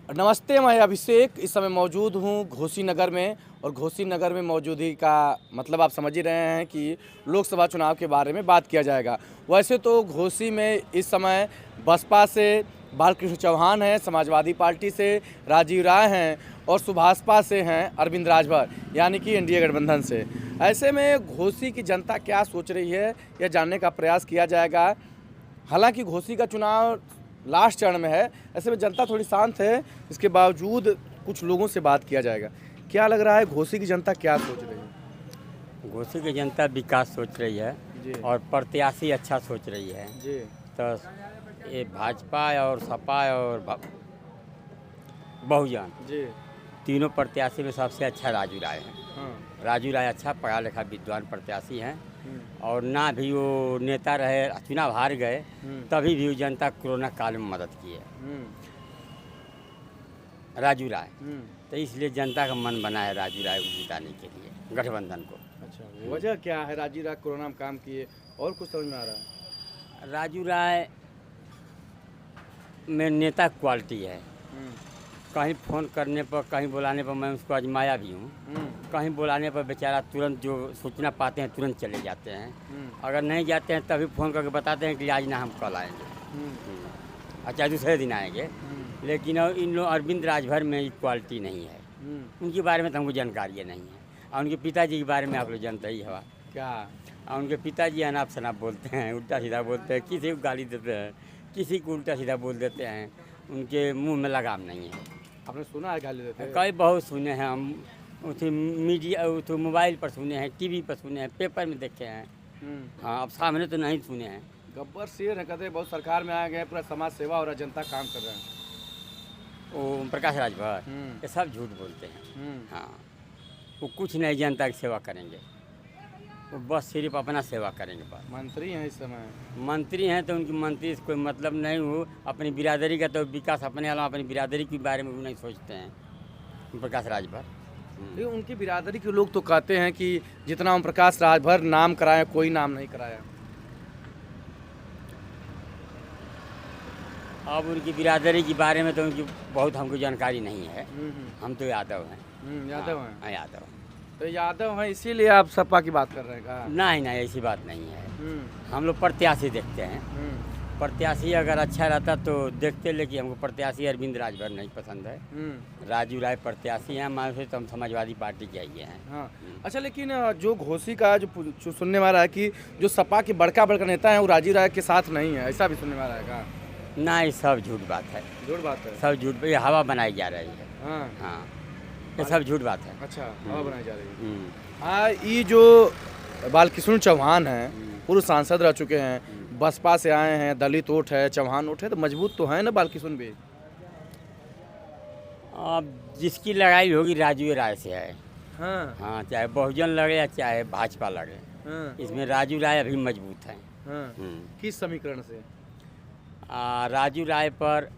नमस्ते, मैं अभिषेक इस समय मौजूद हूँ घोसी नगर में। और घोसी नगर में मौजूदगी का मतलब आप समझ ही रहे हैं कि लोकसभा चुनाव के बारे में बात किया जाएगा। वैसे तो घोसी में इस समय बसपा से बालकृष्ण चौहान हैं, समाजवादी पार्टी से राजीव राय हैं और सुभाषपा से हैं अरविंद राजभर, यानी कि एनडीए गठबंधन से। ऐसे में घोसी की जनता क्या सोच रही है, यह जानने का प्रयास किया जाएगा। हालांकि घोसी का चुनाव लास्ट चरण में है, ऐसे में जनता थोड़ी शांत है, इसके बावजूद कुछ लोगों से बात किया जाएगा। क्या लग रहा है घोसी की जनता क्या सोच रही है? घोसी की जनता विकास सोच रही है जी और प्रत्याशी अच्छा सोच रही है। जी तो ये भाजपा और सपा और बहुजन जी तीनों प्रत्याशी में सबसे अच्छा राजू राय है। हाँ राजू राय अच्छा पढ़ा लिखा विद्वान प्रत्याशी हैं हम्म, और ना भी वो नेता रहे, चुनाव हार गए हम्म, तभी भी वो जनता कोरोना काल में मदद की है हम्म, राजू राय। हम्म। तो इसलिए जनता का मन बना है राजू राय को जिताने के लिए गठबंधन को। अच्छा, वजह क्या है? राजीव राय कोरोना में काम किए और कुछ समझ में आ रहा है? राजू राय में नेता क्वालिटी है। हम्म, कहीं फ़ोन करने पर, कहीं बुलाने पर मैं उसको आजमाया भी हूँ। हम्म, कहीं बुलाने पर बेचारा तुरंत जो सूचना पाते हैं तुरंत चले जाते हैं। हम्म, अगर नहीं जाते हैं तभी फ़ोन करके बताते हैं कि आज ना हम कल आएंगे, अच्छा दूसरे दिन आएंगे। लेकिन और इन लोग अरविंद राजभर में इक्वालिटी नहीं है। उनके बारे में तो हमको जानकारी नहीं है। और उनके पिताजी के बारे में आप लोग जानते ही हवा क्या? और उनके पिताजी अनाप शनाप बोलते हैं, उल्टा सीधा बोलते हैं, किसी को गाली देते हैं, किसी को उल्टा सीधा बोल देते हैं। उनके मुंह में लगाम नहीं है। आपने सुना है गाली देते? कई बहुत सुने हैं हम, उसी मीडिया तो मोबाइल पर सुने हैं, टीवी पर सुने हैं, पेपर में देखे हैं। हाँ, अब सामने तो नहीं सुने हैं। गब्बर शेर है, कहते हैं बहुत सरकार में आ गए, पूरा समाज सेवा और जनता काम कर रहे हैं। वो प्रकाश राजभर ये सब झूठ बोलते हैं। हाँ, वो कुछ नहीं जनता की सेवा करेंगे, वो बस सिर्फ अपना सेवा करेंगे बस। मंत्री हैं इस समय। मंत्री हैं तो उनकी मंत्री से कोई मतलब नहीं हो। अपनी बिरादरी का तो विकास अपने अलावा अपनी बिरादरी के बारे में वो नहीं सोचते हैं प्रकाश राजभर। लेकिन उनकी बिरादरी के लोग तो कहते हैं कि जितना ओम प्रकाश राजभर नाम कराया, कोई नाम नहीं कराया। अब उनकी बिरादरी के बारे में तो उनकी बहुत हमको जानकारी नहीं है। हम तो यादव हैं। यादव हैं। हाँ, यादव। तो यादव हैं इसीलिए आप सपा की बात कर रहे हैं का? नहीं नहीं, ऐसी बात नहीं है। हम लोग प्रत्याशी देखते हैं। प्रत्याशी अगर अच्छा रहता तो देखते, लेकिन हमको प्रत्याशी अरविंद राजभर नहीं पसंद है। राजू राय प्रत्याशी हैं, मान से तो हम समाजवादी पार्टी के आइए हैं। हाँ। अच्छा, लेकिन जो घोसी का जो सुनने में आ रहा है कि जो सपा के बड़का नेता है वो राजीव राय के साथ नहीं है, ऐसा भी सुनने में आ रहा है का? ना, ये सब झूठ बात है। झूठ बात है? सब झूठ, ये हवा बनाई जा रही है। हाँ हाँ, ये सब झूठ बात है। अच्छा, हवा बनाई जा रही है। हाँ, ये जो बालकृष्ण चौहान हैं, पूर्व सांसद रह चुके हैं, बसपा से आए हैं, दलित वोट है, चौहान वोट है, तो मजबूत तो है ना बालकृष्ण भी? अब जिसकी लड़ाई होगी राजू राय से है। हाँ हाँ, चाहे बहुजन लड़े या चाहे भाजपा लड़े, हाँ इसमें राजू राय अभी मजबूत हैं। हाँ। किस समीकरण से? राजू राय पर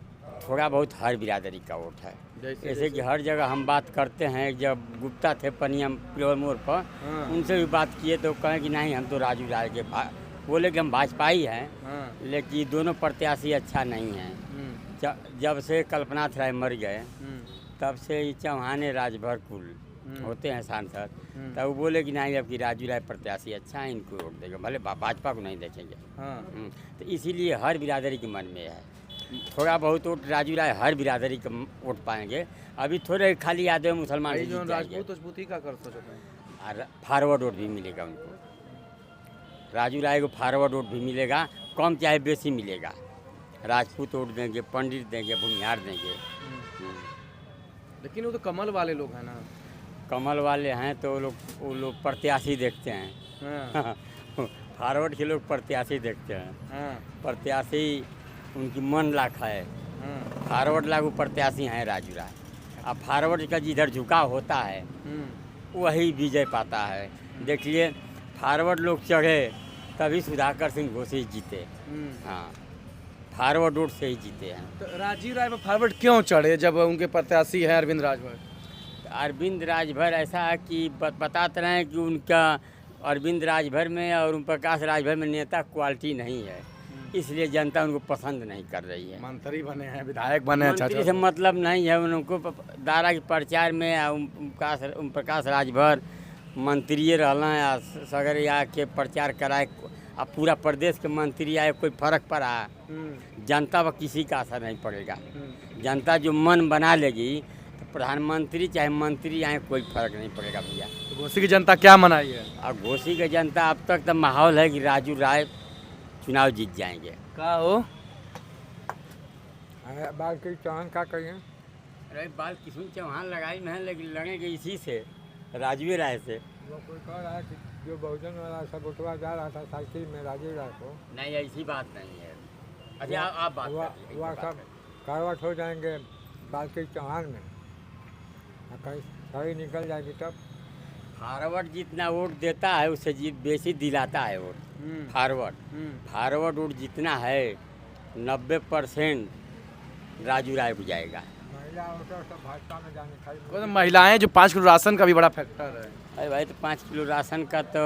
थोड़ा बहुत हर बिरादरी का वोट है। जैसे कि हर जगह हम बात करते हैं, जब गुप्ता थे पनियम प्योर मोड़ पर, हाँ। उनसे भी बात किए तो कहें कि नहीं हम तो राजू राय के बोले कि हम भाजपा ही हैं। हाँ। लेकिन दोनों प्रत्याशी अच्छा नहीं हैं। जब से कल्पनाथ राय मर गए तब से ये चौहान राजभर कुल होते हैं सांसद, तब वो बोले कि नहीं अब कि राजू राय प्रत्याशी अच्छा है, इनको वोट देंगे, भले भाजपा को नहीं देखेंगे। हाँ। तो इसीलिए हर बिरादरी के मन में है। थोड़ा बहुत वोट राजू राय हर बिरादरी का वोट पाएंगे। अभी थोड़े खाली यादव मुसलमान जो राजपूत ही का कर सकते हैं, और फॉरवर्ड वोट भी मिलेगा उनको। राजू राय को फॉरवर्ड वोट भी मिलेगा, कम चाहे बेसी मिलेगा। राजपूत वोट देंगे, पंडित देंगे, भूमिहार देंगे। लेकिन वो तो कमल वाले लोग हैं ना। कमल वाले हैं तो वो लोग प्रत्याशी देखते हैं। हाँ। फॉरवर्ड के लोग प्रत्याशी देखते हैं। हाँ। प्रत्याशी उनकी मन लाख है। फॉरवर्ड लागू प्रत्याशी हैं राजू राय। अब फॉरवर्ड का जिधर झुकाव होता है वही विजय पाता है। देखिए, फॉरवर्ड लोग चढ़े तभी सुधाकर सिंह घोसी जीते। हाँ, फॉरवर्ड वोट से ही जीते हैं। तो राजीव राय में फॉरवर्ड क्यों चढ़े जब उनके प्रत्याशी हैं अरविंद राजभर? अरविंद राजभर ऐसा है कि बताते रहे कि उनका अरविंद राजभर में और ओम प्रकाश राजभर में नेता क्वालिटी नहीं है। इसलिए जनता उनको पसंद नहीं कर रही है। मंत्री बने हैं, विधायक बने हैं, मंत्री चाचा से मतलब नहीं है उनको। दारा के प्रचार में ओम प्रकाश राजभर मंत्री रहना या सगर या के प्रचार कराए, अब पूरा प्रदेश के मंत्री आए, कोई फर्क पड़ा? जनता पर किसी का असर नहीं पड़ेगा। जनता जो मन बना लेगी तो प्रधानमंत्री चाहे मंत्री आए, कोई फर्क नहीं पड़ेगा भैया। तो घोसी की जनता क्या मनाई है? और घोसी की जनता अब तक तो माहौल है कि राजू राय चुनाव जीत जाएंगे। का हो बाल के चौहान का कहिए? अरे बाल किशुन चौहान लगाई नहीं, लेकिन लगेंगे इसी से, राजू राय से। वो कोई कह रहा है कि जो बहुजन वाला सब उठवा जा रहा था साइकिल में राजू राय को, नहीं ऐसी बात नहीं है। अच्छा आप बात करिए, वह सब करवट हो जाएंगे बाल के चौहान में, कहीं सही निकल जाएगी तब। फॉरवर्ड जितना वोट देता है उससे बेसी दिलाता है वोट। फॉरवर्ड वोट जितना है 90% राजू राय को जाएगा। महिला वोटर सब भाजपा में जाने खाली। तो महिलाएं जो 5 किलो राशन का भी बड़ा फैक्टर है। अरे भाई तो 5 किलो राशन का तो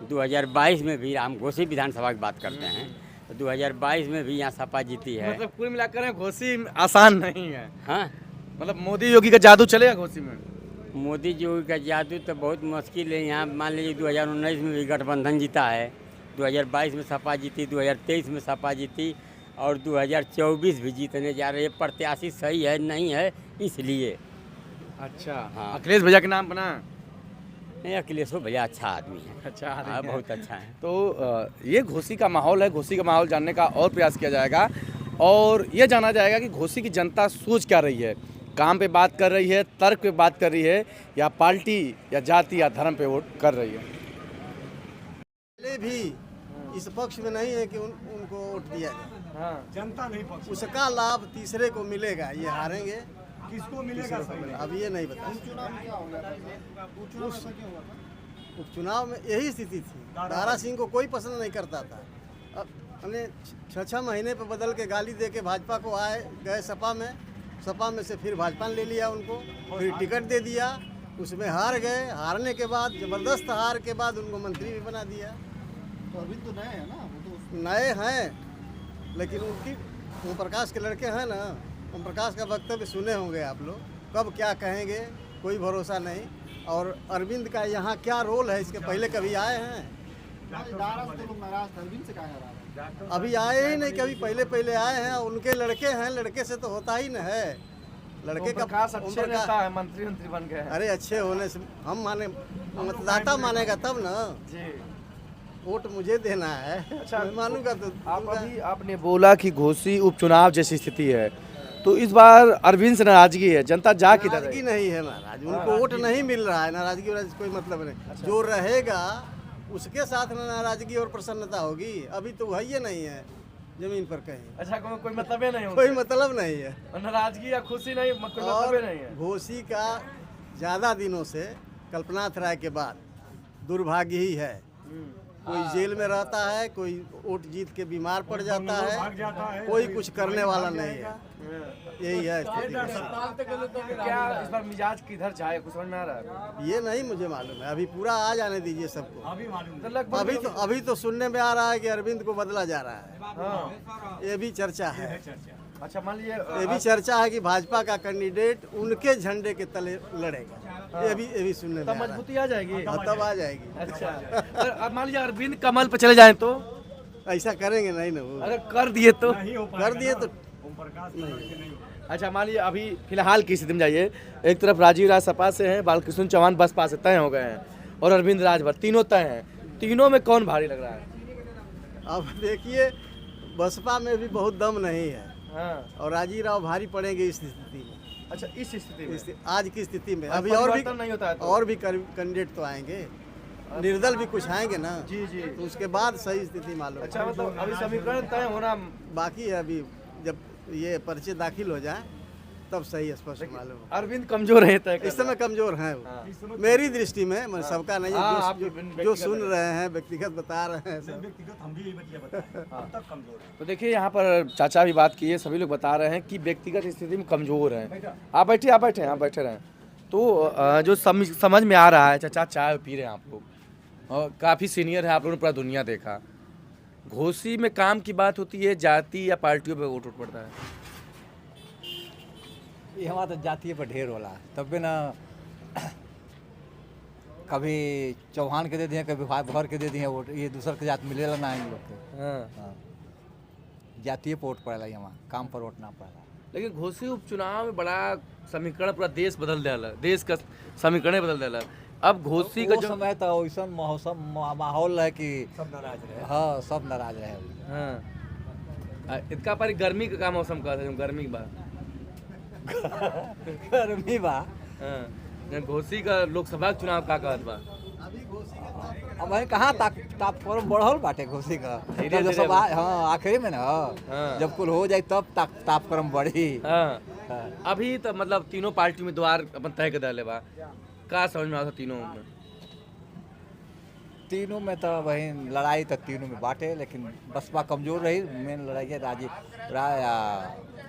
2022 में भी, हम घोसी विधानसभा की बात करते हैं, तो 2022 में भी यहाँ सपा जीती है। मतलब कुल मिलाकर घोसी आसान नहीं है। हाँ, मतलब मोदी योगी का जादू चलेगा घोसी में? मोदी जी का जादू तो बहुत मुश्किल है। यहाँ मान लीजिए 2019 में भी गठबंधन जीता है, 2022 में सपा जीती, 2023 में सपा जीती और 2024 भी जीतने जा रहे हैं। प्रत्याशी सही है नहीं है इसलिए। अच्छा हाँ। अखिलेश भैया के नाम बना? नहीं, अखिलेशो भैया अच्छा आदमी है। अच्छा हाँ, बहुत अच्छा है। तो ये घोसी का माहौल है। घोसी का माहौल जानने का और प्रयास किया जाएगा और ये जाना जाएगा कि घोसी की जनता सोच क्या रही है। काम पे बात कर रही है, तर्क पे बात कर रही है, या पार्टी या जाति या धर्म पे वोट कर रही है? पहले भी इस पक्ष में नहीं है कि उनको वोट दिया जाए। हाँ। जनता नहीं पक्ष, उसका लाभ तीसरे को मिलेगा। ये हारेंगे, किसको मिलेगा? अब ये नहीं बता। उपचुनाव में यही स्थिति थी। दारा सिंह को कोई पसंद नहीं करता था। अब हमने 6 महीने पे बदल के गाली दे के भाजपा को गए सपा में से फिर भाजपा ने ले लिया उनको, फिर टिकट दे दिया, उसमें हार गए। हारने के बाद जबरदस्त हार के बाद उनको मंत्री भी बना दिया। तो अभी तो नए हैं ना, वो तो नए हैं, लेकिन उनकी ओम प्रकाश के लड़के हैं ना। ओम प्रकाश का वक्तव्य सुने होंगे आप लोग, कब क्या कहेंगे कोई भरोसा नहीं। और अरविंद का यहाँ क्या रोल है, इसके पहले कभी आए हैं? अभी आए ही नहीं, कभी पहले आए हैं। उनके लड़के हैं, लड़के से तो होता ही न है। लड़के का अच्छे नेता है, मंत्री बन गए हैं। अरे अच्छे होने से हम माने, मतदाता मानेगा तब ना जी। वोट मुझे देना है। अच्छा, मैं मानूंगा तो आपने बोला कि घोसी उपचुनाव जैसी स्थिति है, तो इस बार अरविंद से नाराजगी है, जनता जा किधर नाराजगी नहीं है महाराज, उनको वोट नहीं मिल रहा है। नाराजगी कोई मतलब नहीं। जो रहेगा उसके साथ में नाराजगी और प्रसन्नता होगी। अभी तो है ही नहीं है जमीन पर कहीं। अच्छा, कोई मतलब ही नहीं, कोई मतलब नहीं है। नाराजगी या खुशी नहीं, कोई मतलब ही नहीं है। घोसी का ज़्यादा दिनों से कल्पनाथ राय के बाद दुर्भाग्य ही है। कोई जेल में रहता है, कोई वोट जीत के बीमार पड़ जाता है, कोई कुछ करने वाला नहीं है। यही है स्थिति। क्या इस बार मिजाज किधर जाए, कुछ समझ में आ रहा है? ये नहीं मुझे मालूम है, अभी पूरा आ जाने दीजिए सबको। तो अभी तो सुनने में आ रहा है कि अरविंद को बदला जा रहा है। हाँ। ये भी चर्चा है। अच्छा, मान लीजिए ये भी चर्चा है कि भाजपा का कैंडिडेट उनके झंडे के तले लड़ेगा। ये भी सुनने में तब आ रहा है। मजबूती आ जाएगी। हाँ, तब आ जाएगी। अच्छा, और अब मान लीजिए अरविंद कमल पे चले जाएं तो? ऐसा करेंगे नहीं ना वो। अगर कर दिए तो? कर दिए तो अच्छा, मान लीजिए अभी फिलहाल की स्थिति में जाइए, एक तरफ राजीव राय सपा से हैं, बालकृष्ण चौहान बसपा से तय हो गए हैं, और अरविंद राजभर, तीनों तय हैं। तीनों में कौन भारी लग रहा है? अब देखिए, बसपा में भी बहुत दम नहीं है। हाँ। और राजीव राव भारी पड़ेंगे इस स्थिति में। अच्छा, इस स्थिति में, आज की स्थिति में और अभी और भी परिवर्तन नहीं होता है तो? और भी कैंडिडेट तो आएंगे, निर्दल भी कुछ आएंगे ना। जी जी। तो उसके बाद सही स्थिति मालूम। अच्छा, मतलब अभी समीकरण तय होना बाकी है। अभी जब ये पर्चे दाखिल हो जाए तब सही स्पष्ट मालूम। अरविंद कमजोर है तय इस समय कमजोर हैं वो। मेरी दृष्टि में, मैं सबका नहीं है। हाँ, जो सुन रहे हैं व्यक्तिगत बता रहे हैं सब। व्यक्तिगत हम भी तब कमजोर है। तो देखिए, यहाँ पर चाचा भी बात की है, सभी लोग बता रहे हैं कि व्यक्तिगत स्थिति में कमजोर हैं। आप बैठे आप बैठे रहें। तो जो समझ में आ रहा है, चाचा चाय पी रहे हैं आप लोग, और काफ़ी सीनियर है, आप लोगों ने पूरा दुनिया देखा, घोसी में काम की बात होती है, जाति या पार्टियों पे वोट उठ पड़ता है? ये हमारा तो जातीय पर ढेर होला तबे ना कभी चौहान के दे दिए कभी भर के दे दिए वोट ये दूसर के जात मिलेला ना इन लोग के हाँ। हाँ। जातीय पर वोट पड़ेला यहाँ काम पर वोट ना पड़ेला। लेकिन घोसी उपचुनाव में बड़ा समीकरण पूरा देश बदल दिया, देश का समीकरण बदल दिया। अब घोसी का वो जो समय तो वैसा मौसम माहौल है कि सब नाराज रहे। हाँ सब नाराज रहे। हाँ इसका पर गर्मी का मौसम का था, गर्मी के बाद गर्मी बा हाँ घोसी का लोकसभा के चुनाव का कहत बा। अब भाई कहाँ तापक्रम बढ़ल बाटे घोसी का धीरे जब धीरे सब हाँ आखिरी में ना हाँ। जब कुल हो जाए तब तापक्रम बढ़ी। हाँ हाँ। अभी तो मतलब तीनों पार्टी उम्मीदवार अपन तय कर दिले बा, का समझ में आता तीनों में? तीनों में तो वही लड़ाई तो तीनों में बाटे लेकिन बसपा कमजोर रही। मेन लड़ाई है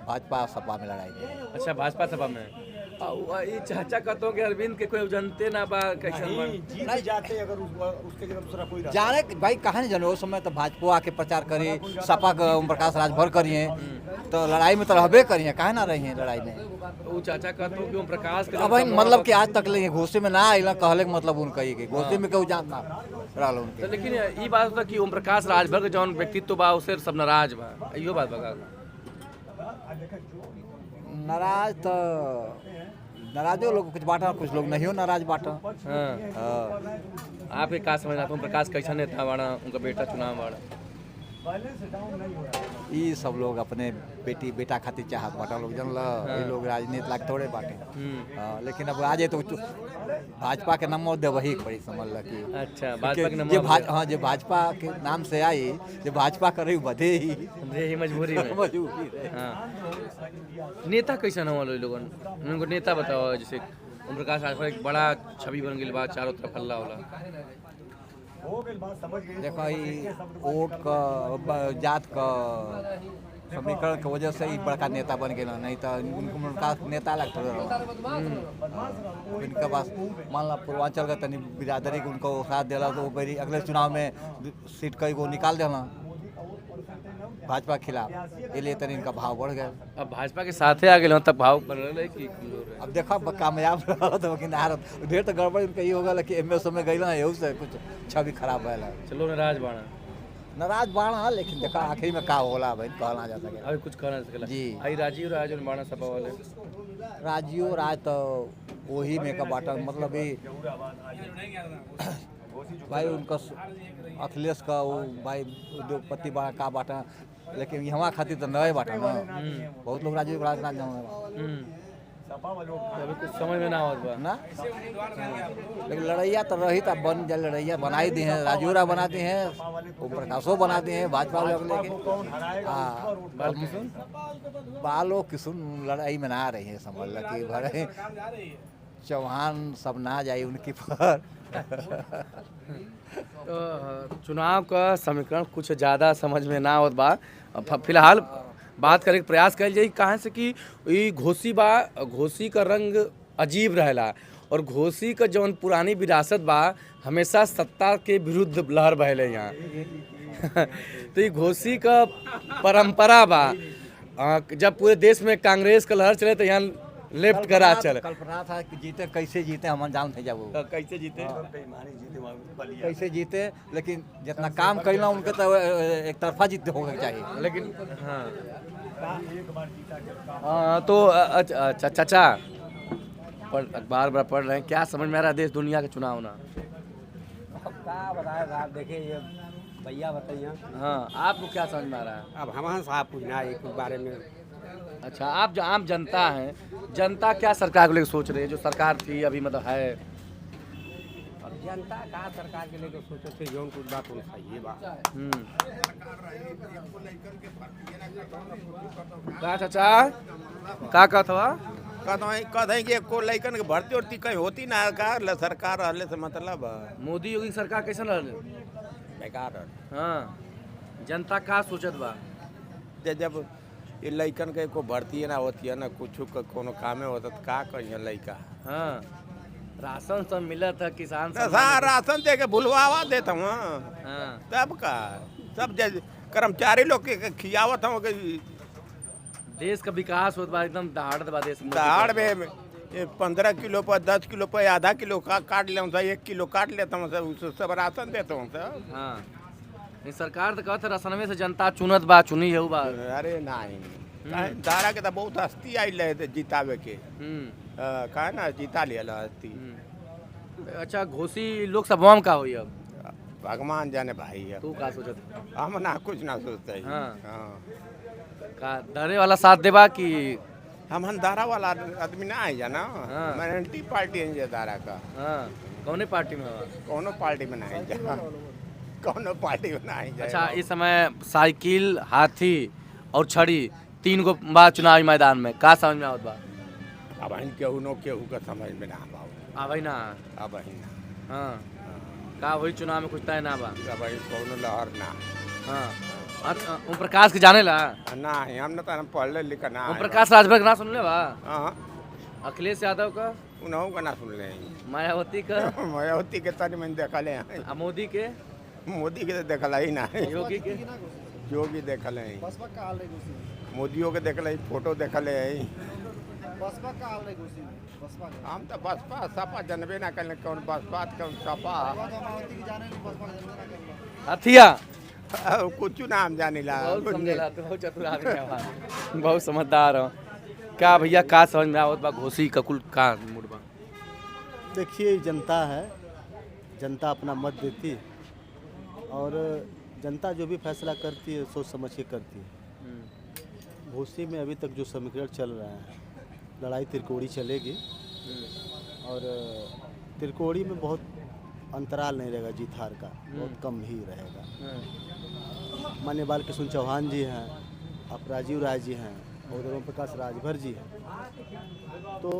भाजपा सपा में लड़ाई है। अच्छा भाजपा सभा में ये चाचा कहते हो कि अरविंद के कोई जनते ना बा कैसे नहीं जाते अगर उसके जगह दूसरा कोई जाने भाई कहाँ नहीं जाने उस समय तो भाजपा आके प्रचार करी सपा का ओम प्रकाश राजभर करिए तो लड़ाई में तो रहबे करिए काहे ना रही लड़ाई में। वो चाचा कहते हो कि ओम प्रकाश के अब भाई मतलब कि आज तक ले घोषे में ना आइला कहले के मतलब उनका ही घोषे में क्यों जानना रहा उनके। तो लेकिन ये बात होता कि ओम प्रकाश राजभर के जौन व्यक्तित्व बा उसे सब नाराज बा, इहो बात बा। नाराज तो नाराजो लोग कुछ बांटा कुछ लोग नहीं हो नाराज बांटा। हाँ आप एक का समझना ओम प्रकाश कैसा नेता बाड़ा, उनका बेटा चुनाव बाड़ा? ये सब लोग अपने बेटा खातिर चाहत बाटा लोग जन ये लोग राजनीति लाग थोड़े बाटे। लेकिन अब आ जाए तो भाजपा के नाम दे वही बड़ी समझ ल कि अच्छा भाजपा के नाम हाँ जो भाजपा के नाम से आई जो भाजपा करे बधे ही मजबूरी में। हाँ नेता कैसा ना वाले लोगन उनको नेता बताओ, जैसे ओम प्रकाश राजभर एक बड़ा छवि बन गई बा, चारों तरफ हल्ला होला। देखो ये वोट का जात का समीकरण की वजह से ही बड़का नेता बन गए नहीं तो उनका नेता लग थोड़ा इनका पास मान ला पूर्वांचल का तनी बिरादरी उनको साथ दिला तो वो अगले चुनाव में सीट कई को निकाल देना भाजपा के खिलाफ इसलिए तनी इनका भाव बढ़ गया। अब भाजपा के साथे आ गए तब भाव बन रहा है कि अब देखो कामयाब रहा तो लेकिन ढेर तो गड़बड़ इनका ये होगा कि एम में गई ना यही से कुछ छवि खराब है। चलो नाराज बाणा लेकिन देखा आखिरी में का होला भाई कहना जा सके अभी कुछ कहना सकेला जी। आई राजीव राज और बाणा सभा वाले राजीव राज तो वही में का बाटा मतलब ये भाई उनका अखिलेश का वो भाई उद्योगपति बड़ा का बाटा लेकिन यहाँ खातिर तो नए बाटा ना बहुत लोग राजीव राज ना अभी कुछ समझ में ना आवत ना लेकिन लड़ैया तो रही था बन जाए लड़ैया बनाई दी हैं राजूरा बनाते हैं ओम प्रकाशो बनाते हैं भाजपा लोग लेके बालो किसुन लड़ाई में ना रही है समझ ल कि भरे चौहान सब ना जाए उनकी पर। तो चुनाव का समीकरण कुछ ज़्यादा समझ में ना आवत बा। फिलहाल बात करे के प्रयास कल जाए कहाँ से कि ये घोसी बा, घोसी का रंग अजीब रहेला और घोसी का जौन पुरानी विरासत बा हमेशा सत्ता के विरुद्ध लहर बहले यहाँ तो ये घोसी का परंपरा बा। जब पूरे देश में कांग्रेस का लहर चले तो यहाँ लेफ्ट का राज चले। कल्पना था कि जीते कैसे जीते हम जान थे जब कैसे जीते कैसे जीते लेकिन जितना काम कैला उनके तो एक तरफा जीते होगा चाहिए लेकिन हाँ तो चाचा अखबार बड़ा पढ़ रहे हैं, क्या समझ में आ रहा है देश दुनिया के चुनाव ना? क्या बताए साहब, देखिए ये भैया बताइए। हाँ आपको क्या समझ में आ रहा है? अब हम साहब पूछना है एक बारे में। अच्छा आप जो आम जनता हैं, जनता क्या सरकार को लेकर सोच रही है? जो सरकार थी अभी मतलब है अब जनता का सरकार के लेकर सोचो थे जौन कुछ बात उन सही बात। का चाचा का कहत हवा? कहते हैं कि एको लइकन के भर्ती उर्ती कहीं होती ना का सरकार रहले से मतलब मोदी योगी सरकार कैसन रहले? बेकार रह। हाँ जनता का सोचत बा? जब ये लइकन के एको भर्ती ना होती है ना कुछ कोनो कामे होता तो का कहिए लइका। हाँ राशन सब मिलत है किसान राशन दे के भुलवावा देता हूँ हाँ तब का सब कर्मचारी लोग के खियावत हम देश का विकास होता बा एकदम दहाड़ बा देश में। दहाड़ में 15 किलो पर 10 किलो पर आधा किलो काट ले 1 किलो काट लेता हूँ सर सब राशन देता हूँ सर। हाँ नहीं, सरकार तो कहते राशनवे से जनता चुनत बा चुनी है बा। अरे नहीं दारा के तो बहुत हस्ती आई रहे जितावे के कहा ना जीता लिया हस्ती। अच्छा घोसी लोकसभा में का हुई अब भगवान जाने भाई अब तू का सोचत? हम ना कुछ ना सोचते हैं। हाँ। हाँ। का डरे वाला साथ देबा कि हम दारा वाला आदमी ना है जाना। हाँ। मैं एंटी पार्टी है दारा का। हाँ कौने पार्टी में हो? कोनो पार्टी में नहीं जा कोनो पार्टी में नहीं जा। अच्छा इस समय साइकिल हाथी और छड़ी 3 गो बा चुनावी मैदान में का समझ में आवत बा? अब हम केहू नो केहू का समझ में ना आवा। आवे ना। अब ही ना। हाँ का वही चुनाव में कुछ तय ना बा। अब ही कोनो लहर ना। हाँ ओम प्रकाश के जाने ला? ना हम ना तो पढ़ले लिखा ना। ओम प्रकाश राजभर का ना सुन ले बा? हाँ अखिलेश यादव का? उन्हों का ना सुन ले। मायावती का? मायावती के तनी मैंने देखा ले। मोदी के? मोदी के तो देखला ही ना। योगी के? योगी देखल है। मोदियों के देखल है फोटो देखल है। हम तो बसपा सपा जनबे ना करें कौन बसपा कौन सपा हथिया कुछ नाम जाने ला। बहुत समझेला तो बहुत चतुर आदमी है बा। बहुत समझदार हो। क्या भैया का समझ में आवत बा घोसी का कुल का मूड बा? देखिए जनता है, जनता अपना मत देती है और जनता जो भी फैसला करती है सोच समझ के करती है। घोसी में अभी तक जो समीकरण चल रहा है लड़ाई त्रिकोणी चलेगी और त्रिकोणी में बहुत अंतराल नहीं रहेगा जीत हार का, बहुत कम ही रहेगा। माननीय बालकृष्ण चौहान जी हैं, अपराजीव राय जी हैं और ओम प्रकाश राजभर जी हैं। तो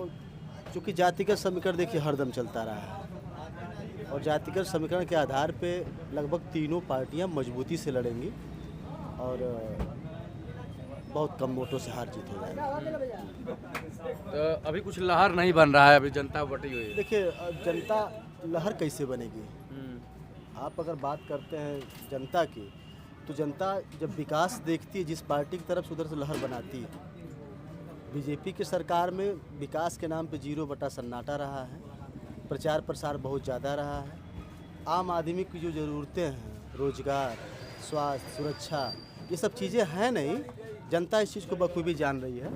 चूँकि जातिगत समीकरण देखिए हरदम चलता रहा है और जातिगत समीकरण के आधार पे लगभग तीनों पार्टियां मजबूती से लड़ेंगी और बहुत कम वोटों से हार जीत हो जाएगी। तो अभी कुछ लहर नहीं बन रहा है, अभी जनता बटी हुई है। देखिए जनता लहर कैसे बनेगी? आप अगर बात करते हैं जनता की तो जनता जब विकास देखती है जिस पार्टी की तरफ से उधर से लहर बनाती है। बीजेपी की सरकार में विकास के नाम पे 0 सन्नाटा रहा है, प्रचार प्रसार बहुत ज़्यादा रहा है। आम आदमी की जो ज़रूरतें हैं, रोजगार, स्वास्थ्य, सुरक्षा, ये सब चीज़ें हैं नहीं। जनता इस चीज़ को बखूबी जान रही है।